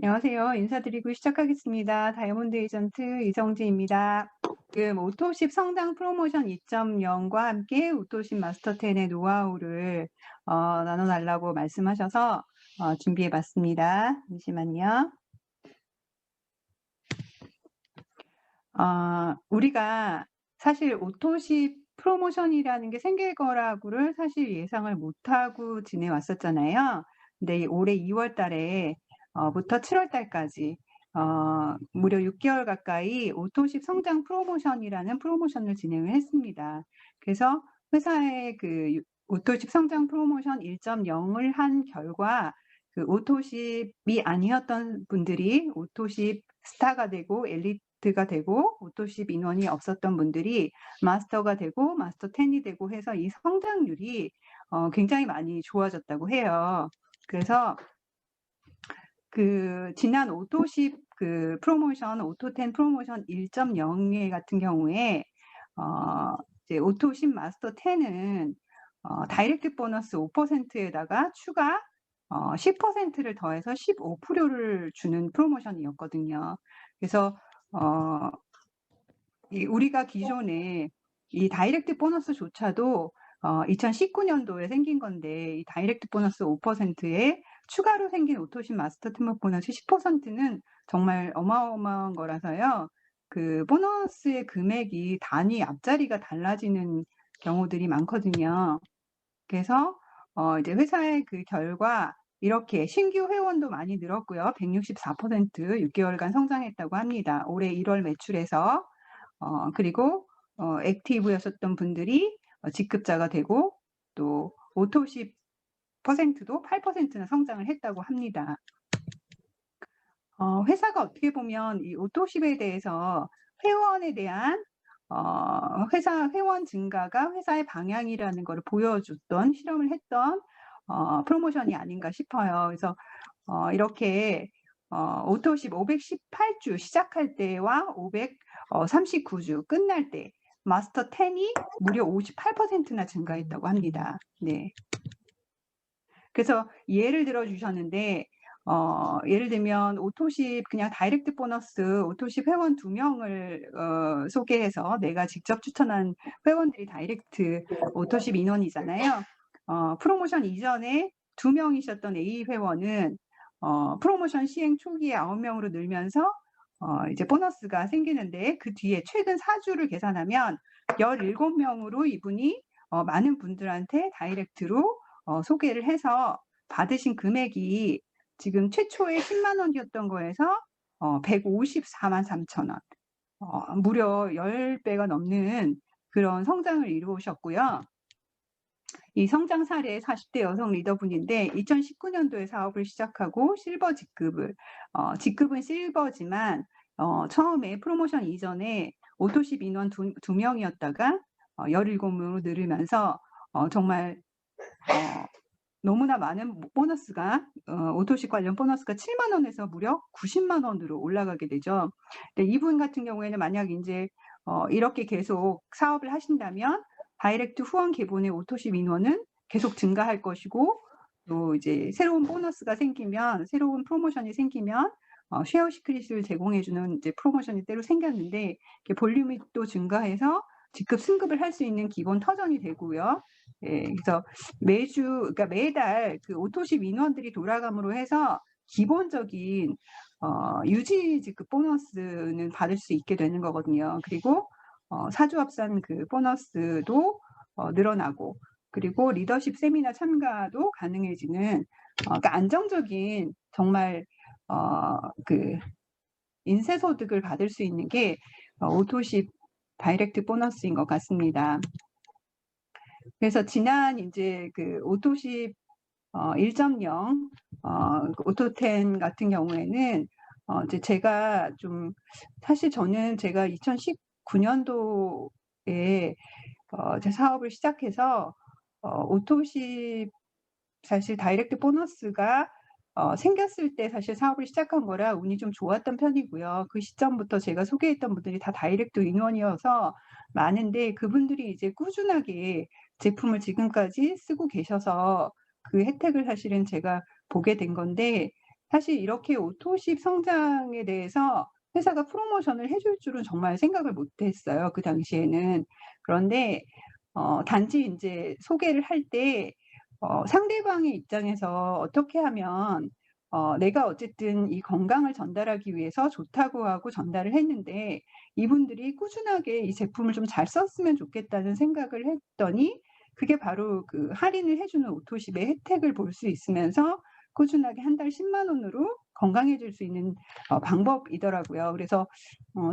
안녕하세요. 인사드리고 시작하겠습니다. 다이아몬드 에이전트 이성지입니다. 지금 오토십 성장 프로모션 2.0과 함께 오토십 마스터 10의 노하우를 나눠달라고 말씀하셔서 준비해 봤습니다. 잠시만요. 우리가 사실 오토십 프로모션이라는 게 생길 거라고를 사실 예상을 못하고 지내왔었잖아요. 근데 올해 2월 달에 부터 7월 달까지 무려 6개월 가까이 오토십 성장 프로모션이라는 프로모션을 진행을 했습니다. 그래서 회사의 그 오토십 성장 프로모션 1.0을 한 결과 그 오토십이 아니었던 분들이 오토십 스타가 되고 엘리트가 되고 오토십 인원이 없었던 분들이 마스터가 되고 마스터 10이 되고 해서 이 성장률이 굉장히 많이 좋아졌다고 해요. 그래서 그 지난 오토십 그 프로모션 오토 10 프로모션 1.0회 같은 경우에 이제 오토십 마스터 10은 다이렉트 보너스 5%에다가 추가 10%를 더해서 15%를 주는 프로모션이었거든요. 그래서 우리가 기존에 이 다이렉트 보너스조차도 2019년도에 생긴 건데 이 다이렉트 보너스 5%에 추가로 생긴 오토십 마스터 팀업 보너스 10%는 정말 어마어마한 거라서요. 그 보너스의 금액이 단위 앞자리가 달라지는 경우들이 많거든요. 그래서 이제 회사의 그 결과 이렇게 신규 회원도 많이 늘었고요. 164% 6개월간 성장했다고 합니다. 올해 1월 매출에서 그리고 액티브였었던 분들이 직급자가 되고 또 오토십 퍼센트도 8%나 성장을 했다고 합니다. 회사가 어떻게 보면 이 오토십에 대해서 회원에 대한 회사 회원 증가가 회사의 방향이라는 것을 보여줬던 실험을 했던 프로모션이 아닌가 싶어요. 그래서 이렇게 오토십 518주 시작할 때와 539주 끝날 때 마스터 10이 무려 58%나 증가했다고 합니다. 네. 그래서 예를 들어 주셨는데 예를 들면 오토십 그냥 다이렉트 보너스 오토십 회원 2명을 소개해서 내가 직접 추천한 회원들이 다이렉트 오토십 인원이잖아요. 프로모션 이전에 2명이셨던 A 회원은 프로모션 시행 초기에 9명으로 늘면서 이제 보너스가 생기는데 그 뒤에 최근 4주를 계산하면 17명으로 이분이 많은 분들한테 다이렉트로 소개를 해서 받으신 금액이 지금 최초에 10만 원이었던 거에서 154만 3천 원. 무려 10배가 넘는 그런 성장을 이루셨고요. 이 성장 사례 40대 여성 리더분인데 2019년도에 사업을 시작하고 실버 직급은 실버지만 처음에 프로모션 이전에 오토십 인원 2명이었다가 17명으로 늘으면서 정말 너무나 많은 보너스가 오토십 관련 보너스가 7만 원에서 무려 90만 원으로 올라가게 되죠. 근데 이분 같은 경우에는 만약 이제 이렇게 계속 사업을 하신다면 다이렉트 후원 기본의 오토십 인원은 계속 증가할 것이고 또 이제 새로운 보너스가 생기면 새로운 프로모션이 생기면 쉐어 시크릿을 제공해주는 이제 프로모션이 때로 생겼는데 볼륨이 또 증가해서 직급 승급을 할 수 있는 기본 터전이 되고요. 예, 그래서 그러니까 매달 그 오토십 인원들이 돌아감으로 해서 기본적인 유지 직급 보너스는 받을 수 있게 되는 거거든요. 그리고 사주합산 그 보너스도 늘어나고 그리고 리더십 세미나 참가도 가능해지는 그러니까 안정적인 정말 그 인쇄소득을 받을 수 있는 게 오토십 다이렉트 보너스인 것 같습니다. 그래서 지난 이제 그 오토십 1.0 오토10 같은 경우에는 이제 제가 좀 사실 저는 제가 2019년도에 제 사업을 시작해서 오토십 사실 다이렉트 보너스가 생겼을 때 사실 사업을 시작한 거라 운이 좀 좋았던 편이고요. 그 시점부터 제가 소개했던 분들이 다 다이렉트 인원이어서 많은데 그분들이 이제 꾸준하게 제품을 지금까지 쓰고 계셔서 그 혜택을 사실은 제가 보게 된 건데 사실 이렇게 오토십 성장에 대해서 회사가 프로모션을 해줄 줄은 정말 생각을 못 했어요, 그 당시에는. 그런데 단지 인제 소개를 할 때 상대방의 입장에서 어떻게 하면 내가 어쨌든 이 건강을 전달하기 위해서 좋다고 하고 전달을 했는데, 이분들이 꾸준하게 이 제품을 좀 잘 썼으면 좋겠다는 생각을 했더니, 그게 바로 그 할인을 해 주는 오토십의 혜택을 볼 수 있으면서 꾸준하게 한 달 10만 원으로 건강해질 수 있는 방법이더라고요. 그래서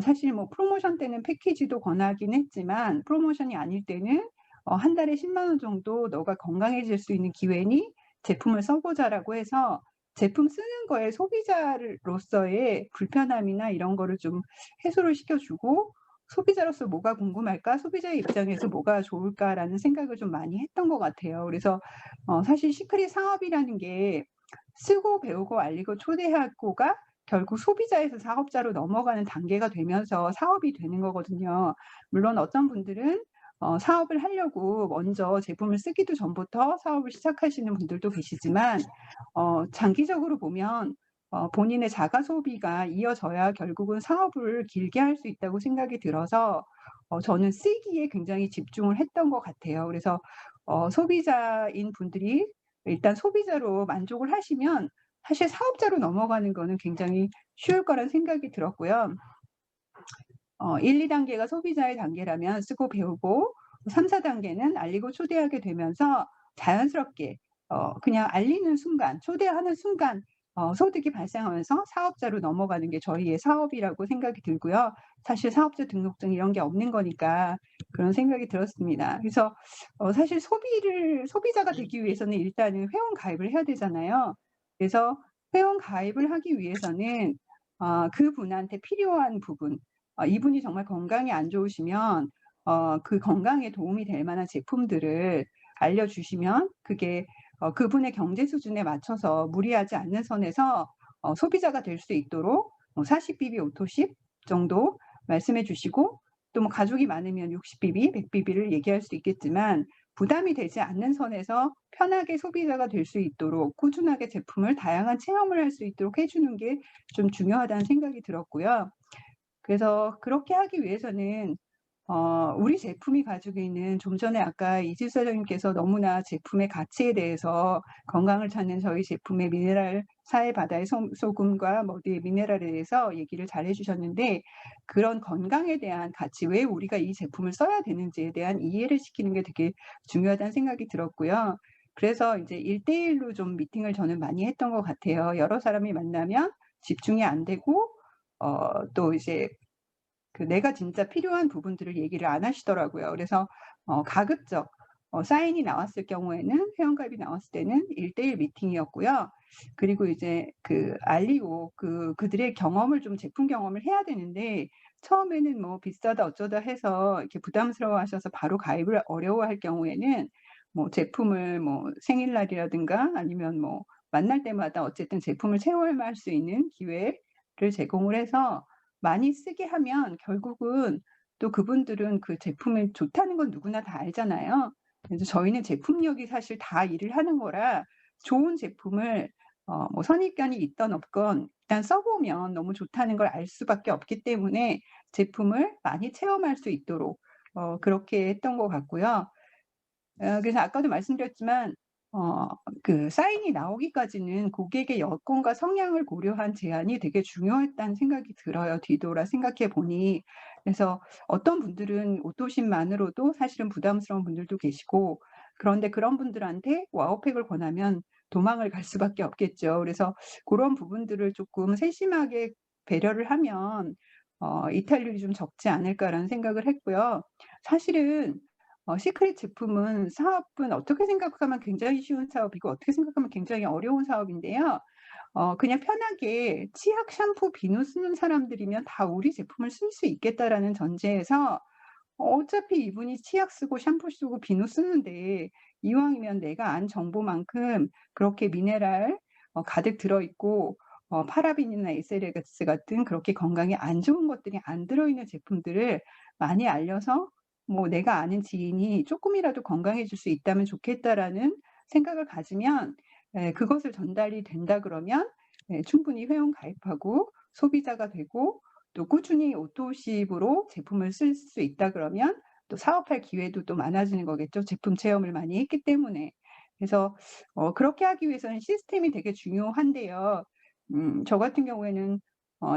사실 뭐 프로모션 때는 패키지도 권하긴 했지만, 프로모션이 아닐 때는 한 달에 10만 원 정도 "너가 건강해질 수 있는 기회니 제품을 써 보자."라고 해서 제품 쓰는 거에 소비자로서의 불편함이나 이런 거를 좀 해소를 시켜 주고, '소비자로서 뭐가 궁금할까? 소비자의 입장에서 뭐가 좋을까?'라는 생각을 좀 많이 했던 것 같아요. 그래서 사실 시크릿 사업이라는 게 쓰고 배우고 알리고 초대하고가 결국 소비자에서 사업자로 넘어가는 단계가 되면서 사업이 되는 거거든요. 물론 어떤 분들은 사업을 하려고 먼저 제품을 쓰기도 전부터 사업을 시작하시는 분들도 계시지만, 장기적으로 보면 본인의 자가 소비가 이어져야 결국은 사업을 길게 할 수 있다고 생각이 들어서 저는 쓰기에 굉장히 집중을 했던 것 같아요. 그래서 소비자인 분들이 일단 소비자로 만족을 하시면 사실 사업자로 넘어가는 거는 굉장히 쉬울 거란 생각이 들었고요. 1-2 단계가 소비자의 단계라면 쓰고 배우고, 3-4 단계는 알리고 초대하게 되면서 자연스럽게 그냥 알리는 순간, 초대하는 순간 소득이 발생하면서 사업자로 넘어가는 게 저희의 사업이라고 생각이 들고요. 사실 사업자 등록증 이런 게 없는 거니까 그런 생각이 들었습니다. 그래서 사실 소비자가 되기 위해서는 일단은 회원 가입을 해야 되잖아요. 그래서 회원 가입을 하기 위해서는 그분한테 필요한 부분, 이분이 정말 건강이 안 좋으시면 그 건강에 도움이 될 만한 제품들을 알려주시면, 그게 그분의 경제 수준에 맞춰서 무리하지 않는 선에서 소비자가 될 수 있도록 40 BB 오토십 정도 말씀해 주시고, 또 뭐 가족이 많으면 60 BB, 100 BB를 얘기할 수 있겠지만, 부담이 되지 않는 선에서 편하게 소비자가 될 수 있도록 꾸준하게 제품을 다양한 체험을 할 수 있도록 해 주는 게 좀 중요하다는 생각이 들었고요. 그래서 그렇게 하기 위해서는 우리 제품이 가지고 있는, 좀 전에 아까 이지수 사장님께서 너무나 제품의 가치에 대해서, 건강을 찾는 저희 제품의 미네랄, 사해 바다의 소금과 머드의 미네랄에 대해서 얘기를 잘 해 주셨는데, 그런 건강에 대한 가치, 왜 우리가 이 제품을 써야 되는지에 대한 이해를 시키는 게 되게 중요하다는 생각이 들었고요. 그래서 이제 1대1로 좀 미팅을 저는 많이 했던 것 같아요. 여러 사람이 만나면 집중이 안 되고 또 이제 내가 진짜 필요한 부분들을 얘기를 안 하시더라고요. 그래서 가급적 사인이 나왔을 경우에는, 회원가입이 나왔을 때는 1대1 미팅이었고요. 그리고 이제 알리고 그들의 경험을 좀, 제품 경험을 해야 되는데, 처음에는 뭐 비싸다 어쩌다 해서 이렇게 부담스러워하셔서 바로 가입을 어려워할 경우에는, 뭐 제품을 뭐 생일날이라든가 아니면 뭐 만날 때마다 어쨌든 제품을 체험할 수 있는 기회를 제공을 해서 많이 쓰게 하면, 결국은 또 그분들은 그 제품이 좋다는 건 누구나 다 알잖아요. 그래서 저희는 제품력이 사실 다 일을 하는 거라, 좋은 제품을 뭐 선입견이 있든 없건 일단 써 보면 너무 좋다는 걸 알 수밖에 없기 때문에, 제품을 많이 체험할 수 있도록 그렇게 했던 것 같고요. 그래서 아까도 말씀드렸지만 사인이 나오기까지는 고객의 여건과 성향을 고려한 제안이 되게 중요했다는 생각이 들어요, 뒤돌아 생각해 보니. 그래서 어떤 분들은 오토십만으로도 사실은 부담스러운 분들도 계시고, 그런데 그런 분들한테 와우팩을 권하면 도망을 갈 수밖에 없겠죠. 그래서 그런 부분들을 조금 세심하게 배려를 하면 '이탈률이 좀 적지 않을까.'라는 생각을 했고요. 사실은 시크릿 제품은, 사업은 어떻게 생각하면 굉장히 쉬운 사업이고 어떻게 생각하면 굉장히 어려운 사업인데요. 그냥 편하게 치약, 샴푸, 비누 쓰는 사람들이면 다 '우리 제품을 쓸 수 있겠다.'라는 전제에서, 어차피 이분이 치약 쓰고 샴푸 쓰고 비누 쓰는데, 이왕이면 내가 안 정보만큼 그렇게 미네랄 가득 들어 있고 파라빈이나 SLS 같은 그렇게 건강에 안 좋은 것들이 안 들어 있는 제품들을 많이 알려서, 뭐 '내가 아는 지인이 쪼끔이라도 건강해질 수 있다면 좋겠다.'라는 생각을 가지면, 그것을 전달이 된다 그러면 예 충분히 회원 가입하고 소비자가 되고 또 꾸준히 오토십으로 제품을 쓸 수 있다 그러면 또 사업할 기회도 또 많아지는 거겠죠, 제품 체험을 많이 했기 때문에. 그래서 그렇게 하기 위해서는 시스템이 되게 중요한데요. 저 같은 경우에는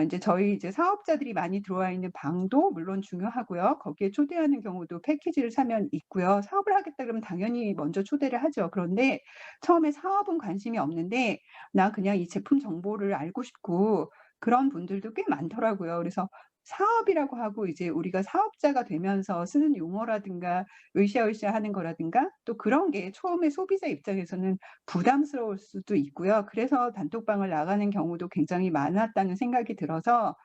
인제 저희 이제 사업자들이 많이 들어와 있는 방도 물론 중요하고요. 거기에 초대하는 경우도 패키지를 사면 있고요. 사업을 하겠다 그러면 당연히 먼저 초대를 하죠. 그런데 처음에 사업은 관심이 없는데 나 그냥 이 제품 정보를 알고 싶고 그런 분들도 꽤 많더라고요. 그래서 사업이라고 하고 이제 우리가 사업자가 되면서 쓰는 용어라든가 으쌰으쌰 하는 거라든가 또 그런 게 처음에 소비자 입장에서는 부담스러울 수도 있고요. 그래서 단톡방을 나가는 경우도 굉장히 많았다는 생각이 들어서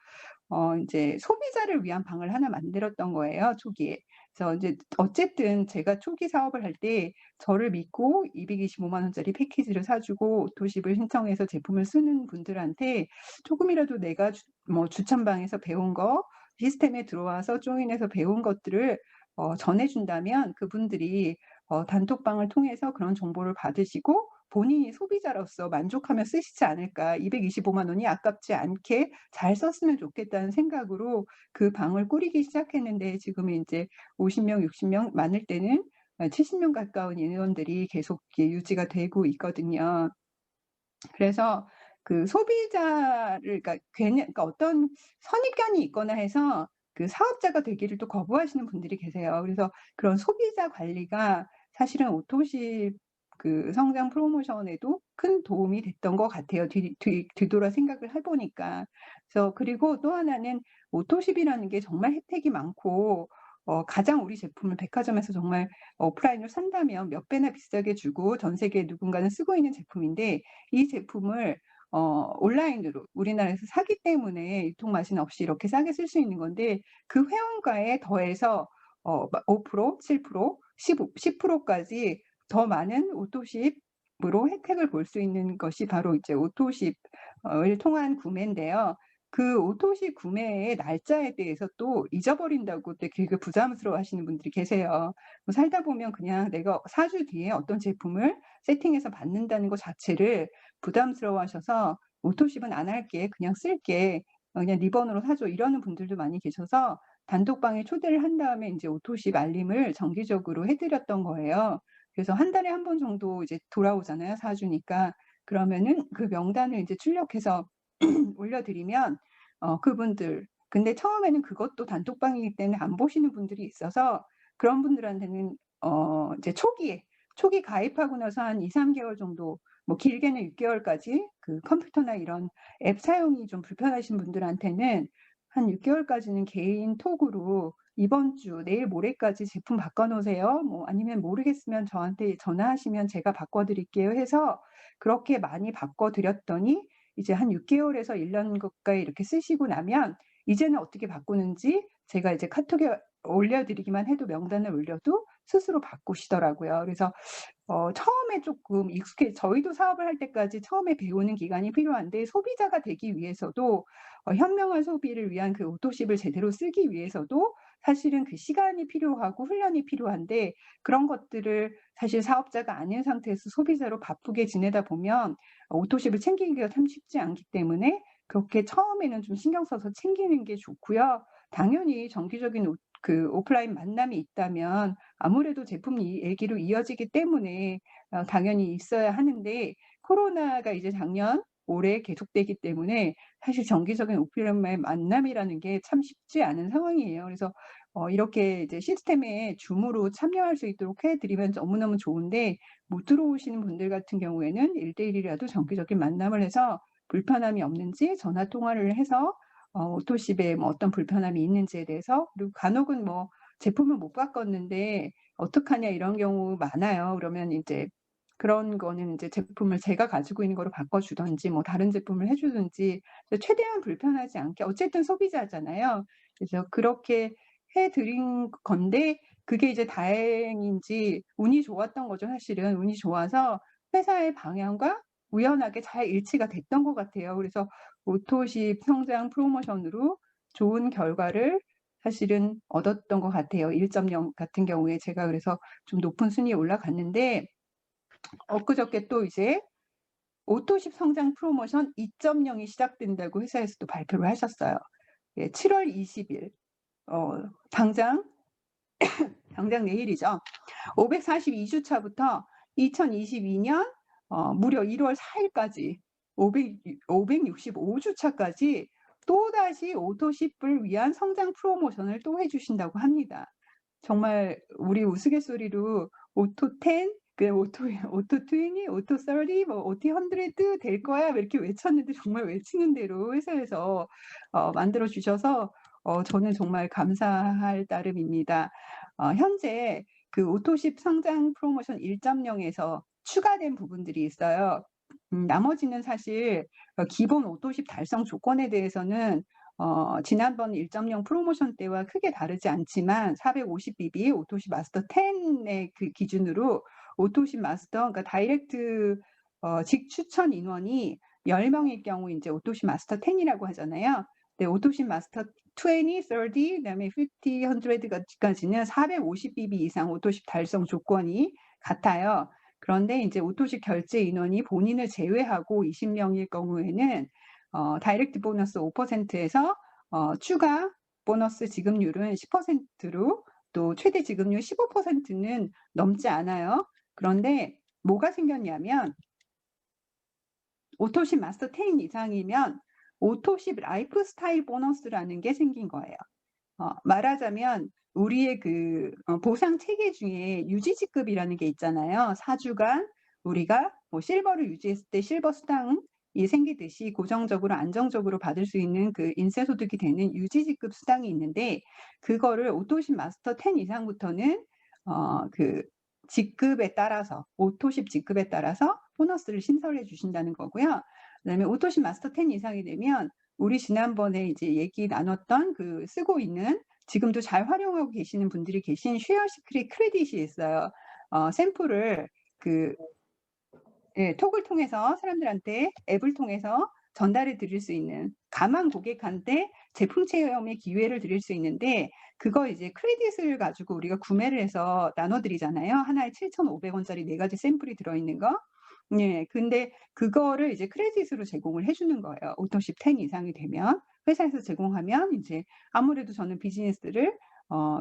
인제 소비자를 위한 방을 하나 만들었던 거예요, 초기에. 그래서 인제 어쨌든 제가 초기 사업을 할 때 저를 믿고 225만 원짜리 패키지를 사 주고 오토십을 신청해서 제품을 쓰는 분들한테 조금이라도 내가 주찬방에서 배운 거 시스템에 들어와서 조인해서 배운 것들을 전해 준다면 그분들이 단톡방을 통해서 그런 정보를 받으시고 본인이 소비자로서 만족하며 쓰시지 않을까. 225만 원이 아깝지 않게 잘 썼으면 좋겠다는 생각으로 그 방을 꾸리기 시작했는데 지금은 인제 50 명, 60명 많을 때는 70명 가까운 인원들이 계속 이렇게 유지가 되고 있거든요. 그래서 그 소비자를 그러니까 괜히 그러니까 어떤 선입견이 있거나 해서 그 사업자가 되기를 또 거부하시는 분들이 계세요. 그래서 그런 소비자 관리가 사실은 오토십 그 성장 프로모션에도 큰 도움이 됐던 것 같아요. 뒤돌아 생각을 해 보니까. 그래서 그리고 또 하나는 오토십이라는 게 정말 혜택이 많고 가장 우리 제품을 백화점에서 정말 오프라인으로 산다면 몇 배나 비싸게 주고 전 세계에 누군가는 쓰고 있는 제품인데 이 제품을 온라인으로 우리나라에서 사기 때문에 유통 마진 없이 이렇게 싸게 쓸 수 있는 건데 그 회원가에 더해서 막 5% 7% 15 10% 까지 더 많은 오토십으로 혜택을 볼 수 있는 것이 바로 이제 오토십 을 통한 구매인데요. 그 오토십 구매의 날짜에 대해서 또 잊어버린다고 되게 부담스러워하시는 분들이 계세요. 뭐 살다 보면 그냥 내가 4주 뒤에 어떤 제품을 세팅해서 받는다는 것 자체를 부담스러워하셔서 "오토십은 안 할게. 그냥 쓸게. 그냥 리본으로 사 줘." 이러는 분들도 많이 계셔서 단톡방에 초대를 한 다음에 인제 오토십 알림을 정기적으로 해 드렸던 거예요. 그래서 한 달에 한 번 정도 이제 돌아오잖아요, 4 주니까. 그러면은 그 명단을 인제 출력해서 올려 드리면 그분들 근데 처음에는 그것도 단톡방이기 때문에 안 보시는 분들이 있어서 그런 분들한테는 이제 초기 가입하고 나서 한 2-3 개월 정도 뭐 길게는 6 개월까지 그 컴퓨터나 이런 앱 사용이 좀 불편하신 분들한테는 한 6 개월까지는 개인 톡으로 "이번 주 내일 모레까지 제품 바꿔 놓으세요." 뭐 아니면 "모르겠으면 저한테 전화하시면 제가 바꿔 드릴게요." 해서 그렇게 많이 바꿔 드렸더니 이제 한 6 개월에서 1년 가까이 이렇게 쓰시고 나면 이제는 어떻게 바꾸는지 제가 이제 카톡에 올려 드리기만 해도 명단을 올려도 스스로 바꾸시더라고요. 그래서 처음에 쪼끔 저희도 사업을 할 때까지 처음에 배우는 기간이 필요한데 소비자가 되기 위해서도 현명한 소비를 위한 그 오토십을 제대로 쓰기 위해서도 사실은 그 시간이 필요하고 훈련이 필요한데 그런 것들을 사실 사업자가 아닌 상태에서 소비자로 바쁘게 지내다 보면 오토십을 챙기기가 참 쉽지 않기 때문에 그렇게 처음에는 좀 신경 써서 챙기는 게 좋고요. 당연히 정기적인 오프라인 만남이 있다면 아무래도 제품 얘기로 이어지기 때문에 당연히 있어야 하는데 코로나가 이제 작년, 올해 계속되기 때문에 사실 정기적인 오프라인 만남이라는 게 참 쉽지 않은 상황이에요. 그래서 이렇게 이제 시스템에 줌으로 참여할 수 있도록 해 드리면 너무너무 좋은데 못 들어오시는 분들 같은 경우에는 1대1 이라도 정기적인 만남을 해서 불편함이 없는지 전화 통화를 해서 오토십에 뭐 어떤 불편함이 있는지에 대해서 그리고 간혹은 뭐 "제품을 못 바꿨는데 어떡하냐." 이런 경우 많아요. 그러면 인제 그런 거는 인제 제품을 제가 가지고 있는 거로 바꿔 주든지 뭐 다른 제품을 해 주든지 최대한 불편하지 않게 어쨌든 소비자잖아요. 그래서 그렇게 해 드린 건데 그게 이제 다행인지 운이 좋았던 거죠 사실은. 운이 좋아서 회사의 방향과 우연하게 잘 일치가 됐던 것 같아요. 그래서 오토십 성장 프로모션으로 좋은 결과를 사실은 얻었던 것 같아요. 1.0 같은 경우에 제가 그래서 좀 높은 순위에 올라갔는데 엊그저께 또 이제 오토십 성장 프로모션 2.0이 시작된다고 회사에서도 발표를 하셨어요. 예, 7월 20일. 당장 내일이죠. 542주차부터 2022년 무려 1월 4일까지 565주차까지 또다시 오토십을 위한 성장 프로모션을 또 해주신다고 합니다. 정말 우리 우스갯소리로 오토 10, 오토 20, 오토 30, 오토 100 될 거야 이렇게 외쳤는데 정말 외치는 대로 회사에서 만들어 주셔서 저는 정말 감사할 따름입니다. 현재 그 오토십 성장 프로모션 1.0에서 추가된 부분들이 있어요. 나머지는 사실 기본 오토십 달성 조건에 대해서는 지난번 1.0 프로모션 때와 크게 다르지 않지만 450BB 오토십 마스터 10의 그 기준으로 오토십 마스터, 그러니까 다이렉트 직추천 인원이 10명일 경우 이제 오토십 마스터 10이라고 하잖아요. 네, 오토십 마스터 20, 30, 그다음에 50, 100까지는 450BB 이상 오토십 달성 조건이 같아요. 그런데 이제 오토십 결제 인원이 본인을 제외하고 20명일 경우에는 다이렉트 보너스 5%에서 추가 보너스 지급률은 10%로 또 최대 지급률 15%는 넘지 않아요. 그런데 뭐가 생겼냐면 오토십 마스터 10 이상이면 오토십 라이프 스타일 보너스라는 게 생긴 거예요. 말하자면 우리의 그 보상 체계 중에 유지직급이라는 게 있잖아요. 4주간 우리가 뭐 실버를 유지했을 때 실버 수당이 생기듯이 고정적으로 안정적으로 받을 수 있는 그 인쇄소득이 되는 유지직급 수당이 있는데 그거를 오토십 마스터 10 이상부터는 그 직급에 따라서 오토십 직급에 따라서 보너스를 신설해 주신다는 거고요. 그다음에 오토십 마스터 10 이상이 되면 우리 지난번에 이제 얘기 나눴던 그 쓰고 있는 지금도 잘 활용하고 계시는 분들이 계신 쉐어 시크릿 크레딧이 있어요. 샘플을 그 톡을 통해서 사람들한테 앱을 통해서 전달해 드릴 수 있는 가만 고객한테 제품 체험의 기회를 드릴 수 있는데 그거 이제 크레딧을 가지고 우리가 구매를 해서 나눠드리잖아요. 하나에 7,500원짜리 4가지 샘플이 들어있는 거. 예, 근데 그거를 이제 크레딧으로 제공을 해주는 거예요. 오토십 10 이상이 되면 회사에서 제공하면 이제 아무래도 저는 비즈니스를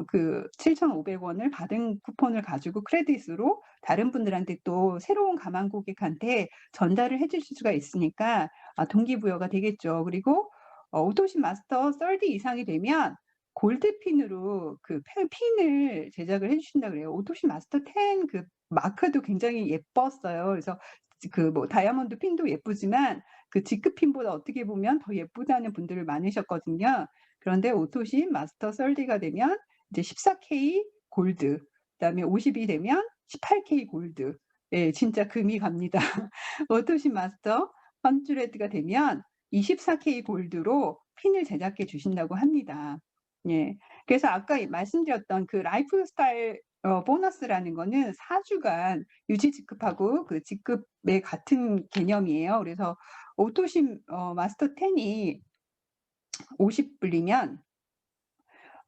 그 7,500원을 받은 쿠폰을 가지고 크레딧으로 다른 분들한테 또 새로운 가만 고객한테 전달을 해주실 수가 있으니까 동기부여가 되겠죠. 그리고 오토십 마스터 30 이상이 되면 골드핀으로 그 핀을 제작을 해주신다 그래요. 오토십 마스터 10 그 마크도 굉장히 예뻤어요. 그래서 그 뭐 다이아몬드 핀도 예쁘지만 그 지크 핀보다 어떻게 보면 더 예쁘다는 분들을 많으셨거든요. 그런데 오토십 마스터 30가 되면 이제 14K 골드, 그다음에 50이 되면 18K 골드. 예, 진짜 금이 갑니다. 오토십 마스터 100가 되면 24K 골드로 핀을 제작해 주신다고 합니다. 예. 그래서 아까 말씀드렸던 그 라이프 스타일 보너스라는 거는 4주간 유지 직급하고 그 직급의 같은 개념이에요. 그래서 오토십 마스터 10이 50불이면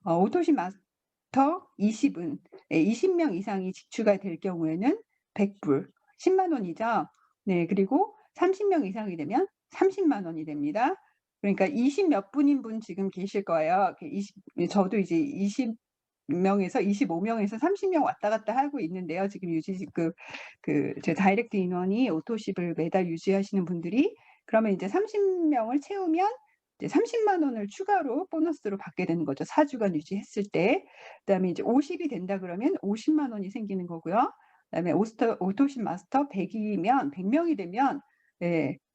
오토십 마스터 20은 20명 이상이 직추가 될 경우에는 100불, 10만 원이죠. 네, 그리고 30명 이상이 되면 30만 원이 됩니다. 그러니까 20 몇 분인 분 지금 계실 거예요. 저도 이제 20명에서 25명에서 30명 왔다 갔다 하고 있는데요. 지금 유지직급 제 다이렉트 인원이 오토십을 매달 유지하시는 분들이 그러면 이제 30명을 채우면 이제 30만 원을 추가로 보너스로 받게 되는 거죠. 4주간 유지했을 때. 그다음에 이제 50이 된다 그러면 50만 원이 생기는 거고요. 그다음에 오토십 마스터 100이면 100명이 되면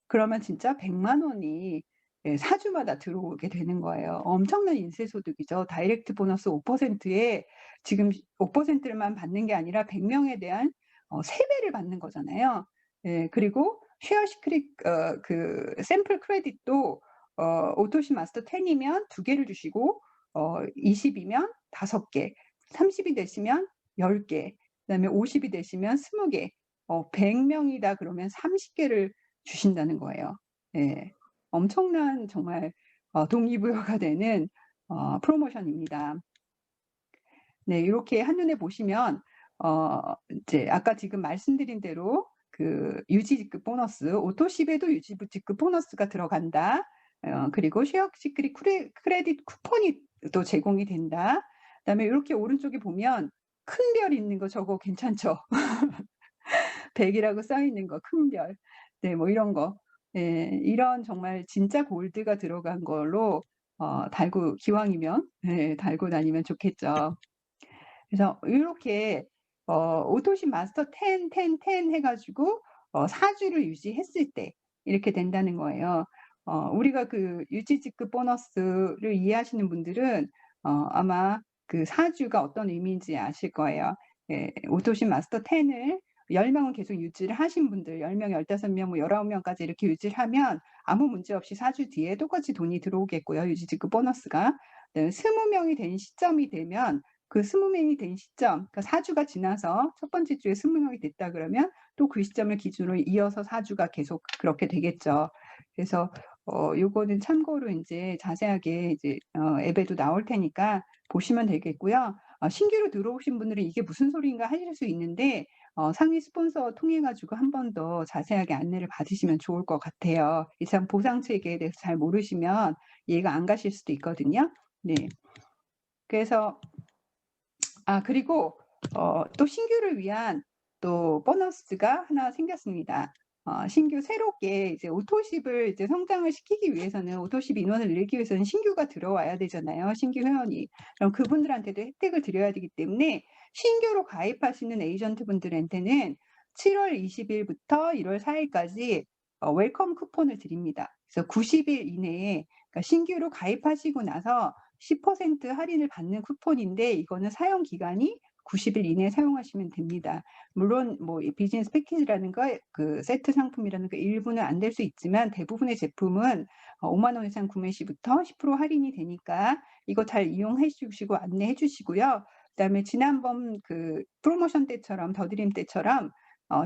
그러면 진짜 100만 원이 4주마다 들어오게 되는 거예요. 엄청난 인쇄소득이죠. 다이렉트 보너스 5%에 지금 5%만 받는 게 아니라 100명에 대한 3배를 받는 거잖아요. 그리고 쉐어 시크릿 그 샘플 크레딧도 오토십 마스터 10이면 2개를 주시고 20이면 5개, 30이 되시면 10개, 그다음에 50이 되시면 20개, 100명이다 그러면 30개를 주신다는 거예요. 예. 엄청난 정말 동기부여가 되는 프로모션입니다. 네, 이렇게 한눈에 보시면 이제 아까 지금 말씀드린 대로 그 유지 직급 보너스, 오토십에도 유지 직급 보너스가 들어간다. 그리고 쉐어 시크릿 크레딧 쿠폰이 또 제공이 된다. 그다음에 요렇게 오른쪽에 보면 큰 별 있는 거 저거 괜찮죠? 100 이라고 써 있는 거 큰 별. 네 뭐 이런 거. 예. 이런 정말 진짜 골드가 들어간 걸로 달고 기왕이면 예 달고 다니면 좋겠죠. 그래서 요렇게 오토십 마스터 10, 10, 10 해 가지고 4 주를 유지했을 때 이렇게 된다는 거예요. 우리가 그 유지 직급 보너스를 이해하시는 분들은 아마 그 4 주가 어떤 의미인지 아실 거예요. 예. 오토십 마스터 10을 10 명은 계속 유지를 하신 분들 10 명, 15 명, 뭐 19 명까지 이렇게 유지를 하면 아무 문제 없이 4주 뒤에 똑같이 돈이 들어오겠고요, 유지 직급 보너스가. 네 20 명이 된 시점이 되면 그 20 명이 된 시점, 그러니까 4 주가 지나서 첫 번째 주에 20 명이 됐다 그러면 또 그 시점을 기준으로 이어서 4 주가 계속 그렇게 되겠죠. 그래서 요거는 참고로 인제 자세하게 이제 앱에도 나올 테니까 보시면 되겠고요. 신규로 들어오신 분들은 '이게 무슨 소리인가.' 하실 수 있는데 상위 스폰서 통해 가지고 한 번 더 자세하게 안내를 받으시면 좋을 것 같아요. 이 참 보상 체계에 대해서 잘 모르시면 이해가 안 가실 수도 있거든요. 네. 그래서 그리고 또 신규를 위한 또 보너스가 하나 생겼습니다. 신규 새롭게 이제 오토십을 이제 성장을 시키기 위해서는 오토십 인원을 늘리기 위해서는 신규가 들어와야 되잖아요, 신규 회원이. 그럼 그분들한테도 혜택을 드려야 되기 때문에 신규로 가입하시는 에이전트분들한테는 7월 20 일부터 1월 4 일까지 웰컴 쿠폰을 드립니다. 그래서 90일 이내에 그러니까 신규로 가입하시고 나서 10% 할인을 받는 쿠폰인데 이거는 사용 기간이 90일 이내에 사용하시면 됩니다. 물론 뭐 이 비즈니스 패키지라는 거 그 세트 상품이라는 거 일부는 안 될 수 있지만 대부분의 제품은 5만 원 이상 구매 시부터 10% 할인이 되니까 이거 잘 이용해 주시고 안내해 주시고요. 그다음에 지난번 그 프로모션 때처럼 더드림 때처럼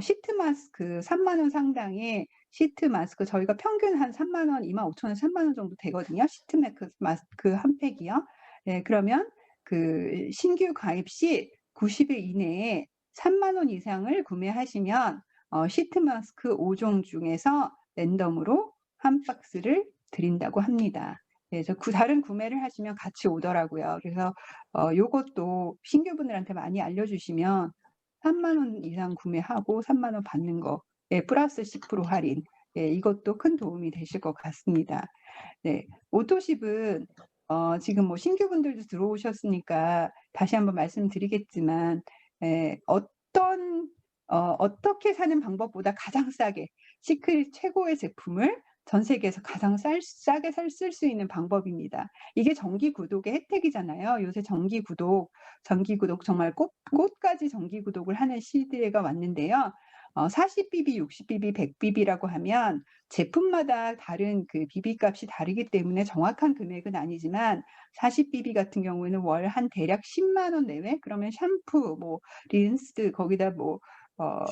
시트 마스크 3만 원 상당의 시트 마스크 저희가 평균 한 3만 원, 25,000원, 3만 원 정도 되거든요. 시트 마스크 한 팩이요. 예 그러면 그 신규 가입 시 90일 이내에 3만 원 이상을 구매하시면 시트 마스크 5종 중에서 랜덤으로 한 박스를 드린다고 합니다. 예 그래서 다른 구매를 하시면 같이 오더라고요. 그래서 요것도 신규분들한테 많이 알려주시면 3만 원 이상 구매하고 3만 원 받는 거 예 플러스 10% 할인 예 이것도 큰 도움이 되실 것 같습니다. 네. 오토십은 지금 뭐 신규분들도 들어오셨으니까 다시 한번 말씀드리겠지만 어떻게 사는 방법보다 가장 싸게 시크릿 최고의 제품을 전 세계에서 가장 싸게 쓸 수 있는 방법입니다. 이게 정기 구독의 혜택이잖아요. 요새 정기 구독 정말 꽃까지 정기 구독을 하는 시대가 왔는데요. 40 BB, 60 BB, 100 BB라고 하면 제품마다 다른 그 비비 값이 다르기 때문에 정확한 금액은 아니지만 40 BB 같은 경우에는 월 한 대략 10만 원 내외 그러면 샴푸 뭐 린스 거기다 뭐 어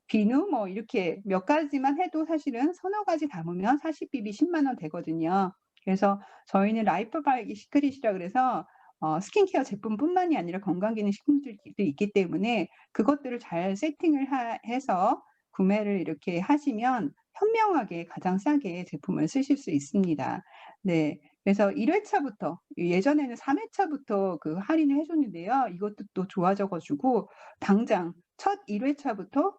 비누 뭐 이렇게 몇 가지만 해도 사실은 서너 가지 담으면 40 BB 10만 원 되거든요. 그래서 저희는 라이프 바이 시크릿이라 그래서 스킨케어 제품뿐만이 아니라 건강기능식품들도 있기 때문에 그것들을 잘 세팅을 해서 구매를 이렇게 하시면 현명하게 가장 싸게 제품을 쓰실 수 있습니다. 네. 그래서 1 회차부터 예전에는 3 회차부터 그 할인을 해 줬는데요. 이것도 또 좋아져 가지고 당장 첫 1 회차부터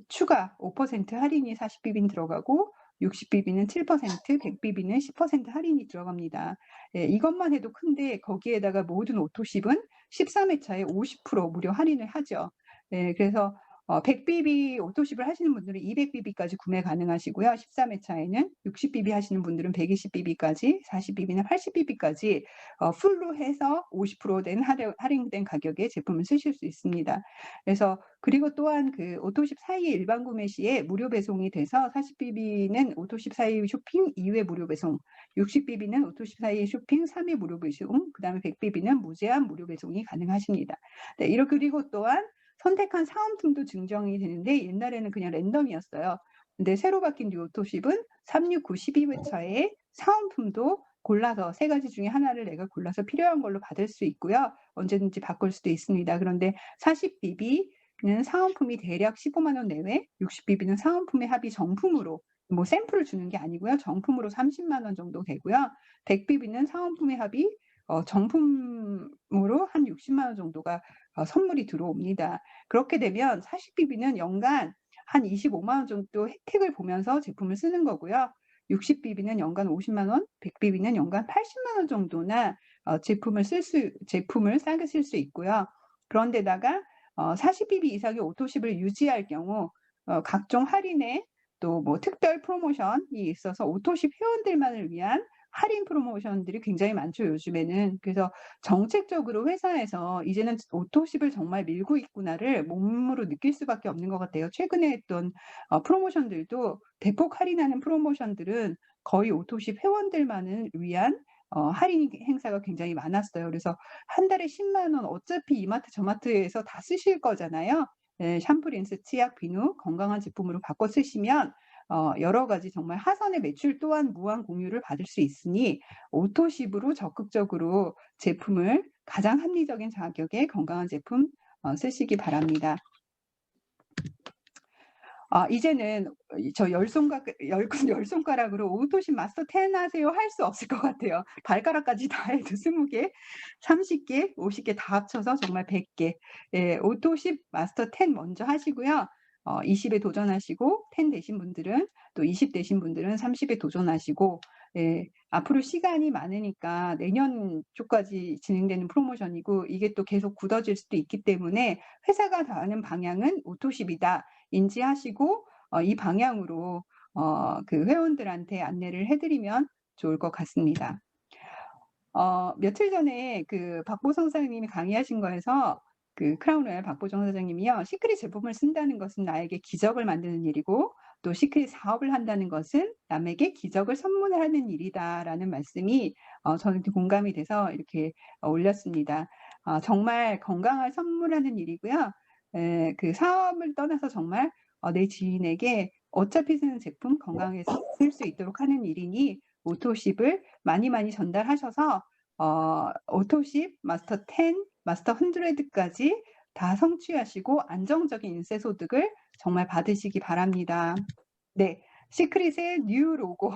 추가 5% 할인이 40 비비는 들어가고 60 비비는 7% 100 비비는 10% 할인이 들어갑니다. 예 이것만 해도 큰데 거기에다가 모든 오토십은 13 회차에 50% 무료 할인을 하죠. 예 그래서 100 비비 오토십을 하시는 분들은 200 비비까지 구매 가능하시고요. 13 회차에는 60 비비 하시는 분들은 120 비비까지 40 비비나 80 비비까지 풀로 해서 50%된 할인된 가격에 제품을 쓰실 수 있습니다. 그래서 그리고 또한 그 오토십 사이 일반 구매 시에 무료 배송이 돼서 40 비비는 오토십 사이 쇼핑 2회 무료 배송, 60 비비는 오토십 사이 쇼핑 3회 무료 배송, 그다음에 100 비비는 무제한 무료 배송이 가능하십니다. 네 그리고 또한 선택한 사은품도 증정이 되는데 옛날에는 그냥 랜덤이었어요. 근데 새로 바뀐 이 오토십은 3, 6, 9, 12 회차에 사은품도 골라서 3 가지 중에 하나를 내가 골라서 필요한 걸로 받을 수 있고요. 언제든지 바꿀 수도 있습니다. 그런데 40 비비 60BB는 사은품이 대략 15만 원 내외, 60BB는 사은품의 합이 정품으로 뭐 샘플을 주는 게 아니고요. 정품으로 30만 원 정도 되고요. 100BB는 사은품의 합이 정품으로 한 60만 원 정도가 선물이 들어옵니다. 그렇게 되면 40BB는 연간 한 25만 원 정도 혜택을 보면서 제품을 쓰는 거고요. 60BB는 연간 50만 원, 100BB는 연간 80만 원 정도나 제품을 싸게 쓸 수 있고요. 그런데다가 40BB 이상의 오토십을 유지할 경우 각종 할인에 또 뭐 특별 프로모션이 있어서 오토십 회원들만을 위한 할인 프로모션들이 굉장히 많죠, 요즘에는. 그래서 정책적으로 회사에서 이제는 '오토십을 정말 밀고 있구나.'를 몸으로 느낄 수밖에 없는 것 같아요. 최근에 했던 프로모션들도 대폭 할인하는 프로모션들은 거의 오토십 회원들만을 위한 할인 행사가 굉장히 많았어요. 그래서 한 달에 10만 원 어차피 이마트 저마트에서 다 쓰실 거잖아요. 예, 샴푸, 린스, 치약, 비누 건강한 제품으로 바꿔 쓰시면 여러 가지 정말 하선의 매출 또한 무한 공유를 받을 수 있으니 오토십으로 적극적으로 제품을 가장 합리적인 가격에 건강한 제품 쓰시기 바랍니다. 이제는 저 열 손가락으로 "오토십 마스터 10 하세요." 할 수 없을 것 같아요. 발가락까지 다 해도 20개, 30개, 50개 다 합쳐서 정말 100개. 예, 오토십 마스터 10 먼저 하시고요. 20에 도전하시고 10 되신 분들은 또 20 되신 분들은 30에 도전하시고, 예, 앞으로 시간이 많으니까 내년 초까지 진행되는 프로모션이고 이게 또 계속 굳어질 수도 있기 때문에 회사가 가는 방향은 오토십이다 인지하시고 이 방향으로 그 회원들한테 안내를 해 드리면 좋을 것 같습니다. 며칠 전에 그 박보성 사장님이 강의하신 거에서 그 크라운 로얄 박보성 사장님이요. "시크릿 제품을 쓴다는 것은 나에게 기적을 만드는 일이고 또 시크릿 사업을 한다는 것은 남에게 기적을 선물하는 일이다."라는 말씀이 저는 공감이 돼서 이렇게 올렸습니다. 정말 건강을 선물하는 일이고요. 예, 그 사업을 떠나서 정말 내 지인에게 어차피 쓰는 제품 건강하게 쓸 수 있도록 하는 일이니 오토십을 많이 많이 전달하셔서 오토십 마스터 10, 마스터 100까지 다 성취하시고 안정적인 인쇄 소득을 정말 받으시기 바랍니다. 네. 시크릿의 뉴 로고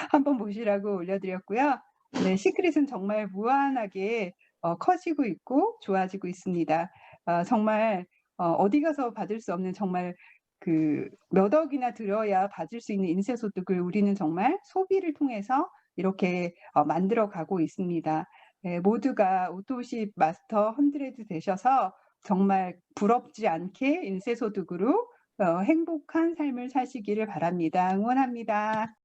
한번 보시라고 올려드렸고요. 네, 시크릿은 정말 무한하게 커지고 있고 좋아지고 있습니다. 정말 어디 가서 받을 수 없는 정말 그 몇 억이나 들여야 받을 수 있는 인쇄 소득을 우리는 정말 소비를 통해서 이렇게 만들어 가고 있습니다. 예, 모두가 오토십 마스터 100 되셔서 정말 부럽지 않게 인쇄 소득으로 행복한 삶을 사시기를 바랍니다. 응원합니다.